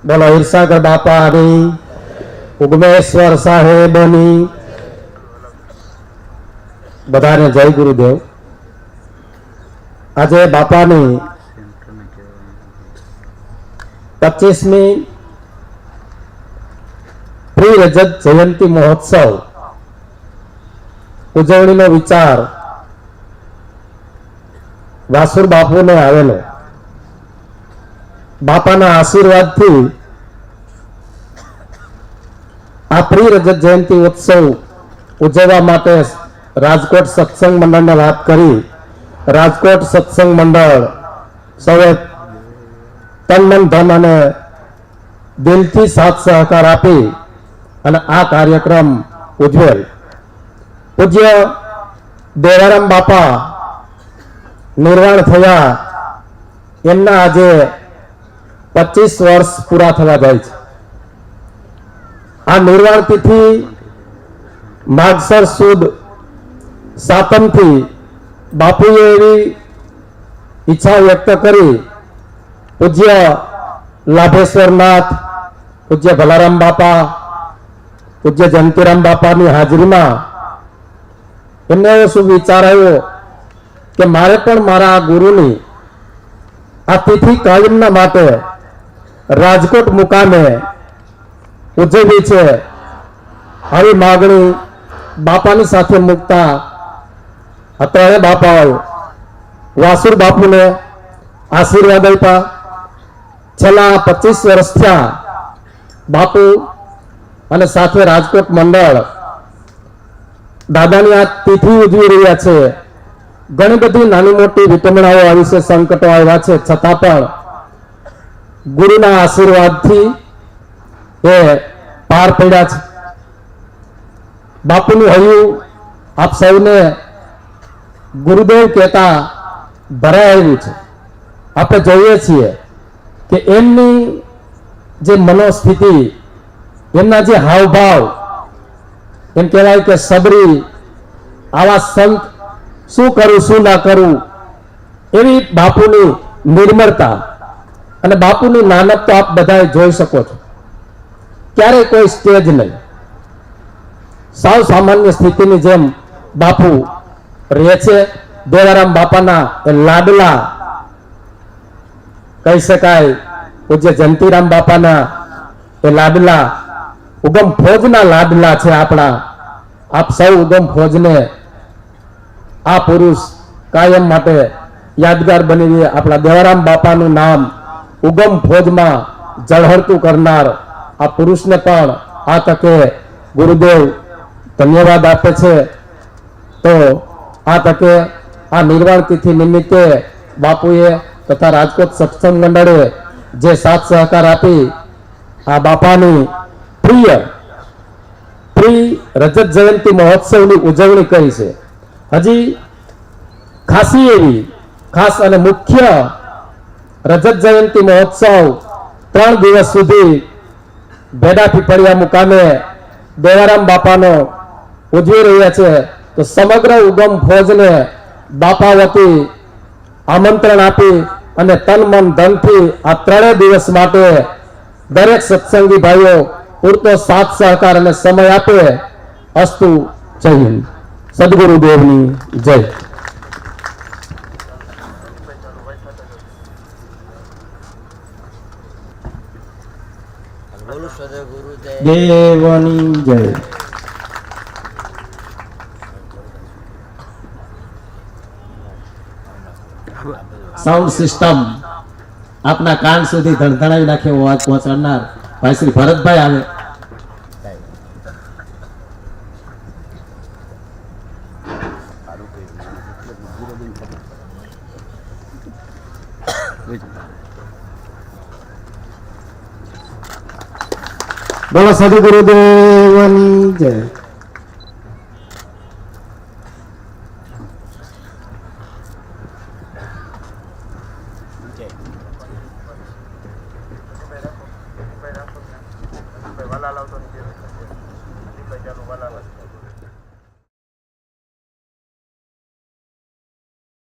બોલો ઈર્ષાગર બાપાની, ઉગમેશ્વર સાહેબની. બધાને જય ગુરુદેવ. આજે બાપાની 25મી પ્રી રજત જયંતિ મહોત્સવ ઉજવણીનો વિચાર વાસુર બાપુને આવેલો. બાપાના આશીર્વાદથી આ પ્રી રજત જયંતિ ઉત્સવ ઉજવવા માટે રાજકોટ સત્સંગ મંડળને વાત કરી. રાજકોટ સત્સંગ મંડળ સૌએ તન મન ધન અને દિલથી સાથ સહકાર આપી અને આ કાર્યક્રમ ઉજવેલ. પૂજ્ય દેવારામ બાપા નિર્વાણ થયા, એમના આજે 25 વર્ષ પૂરા થવા જાય છે. આ નિર્વાણ તિથિ માગસર સુદ સાતમથી બાપુએ એવી ઈચ્છા વ્યક્ત કરી. પૂજ્ય લાભેશ્વરનાથ, પૂજ્ય ભલારામ બાપા, પૂજ્ય જયંતિરામ બાપાની હાજરીમાં એમને શું વિચાર આવ્યો કે મારે પણ મારા આ ગુરુની આ તિથિ કાયમના માટે રાજકોટ મુકામે ઉજવવી છે. આવી માગણી બાપાની સાથે મૂકતા અત્યારે બાપાએ વાસુર બાપુને આશીર્વાદ આપ્યા. છેલ્લા 25 વર્ષ થયા બાપુ અને સાથે રાજકોટ મંડળ દાદાની આ તિથિ ઉજવી રહ્યા છે. ઘણી બધી નાની મોટી વિટંબણાઓ આવી છે, સંકટો આવ્યા છે, છતાં પણ ગુરુના આશીર્વાદથી એ પાર પડ્યા છે. બાપુનું હૈયું આપ સૌને ગુરુદેવ કહેતા ભરાય આવ્યું છે. આપણે જોઈએ છીએ કે એમની જે મનોસ્થિતિ, એમના જે હાવભાવ, એમ કહેવાય કે સબરી આવા સંત શું કરું શું ના કરું એવી બાપુની નિર્મળતા અને બાપુની નાનક તો આપ બધા જોઈ શકો છો. ક્યારેય કોઈ સ્ટેજ નહીં, સાવ સામાન્ય સ્થિતિની જેમ બાપુ રહે છે. દેવારામ બાપાના એ લાડલા કહી શકાય. પૂજ્ય જયંતિરામ બાપાના એ લાડલા, ઉગમ ફોજના લાડલા છે આપણા. આપ સૌ ઉગમ ફોજને આ પુરુષ કાયમ માટે યાદગાર બની રહે. આપણા દેવારામ બાપાનું નામ ઉગમ ફોજમાં ઝળહળતું કરનાર આ પુરુષને પણ આ તકે ગુરુદેવ ધન્યવાદ આપે છે. તો આ તકે આ નિર્વાણ તિથિ નિમિત્તે બાપુએ તથા રાજકોટ સત્સંગ મંડળે જે સાથ સહકાર આપી આ બાપાની પ્રિય રજત જયંતિ મહોત્સવની ઉજવણી કરી છે. હજી ખાસી એવી ખાસ અને મુખ્ય રજત જયંતિ મહોત્સવ 3 દિવસ સુધી ભેડા પીપળિયા મુકામે દેવારામ બાપાનો ઉજવી રહ્યા છે. તો સમગ્ર ઉગમ ફોજને બાપા વતી આમંત્રણ આપી અને તન મન ધનથી આ 3 દિવસ માટે દરેક સત્સંગી ભાઈઓ પૂરતો સાથ સહકાર અને સમય આપે. અસ્તુ. જય હિન્દ. સદગુરુદેવની જય. દેવની જય. સાઉન્ડ સિસ્ટમ આપના કાન સુધી ધણધણાવી નાખે અવાજ પહોંચાડનાર ભાઈ શ્રી ભરતભાઈ આવે. બોલો સદગુરુદેવની જય. વાલા લાવતો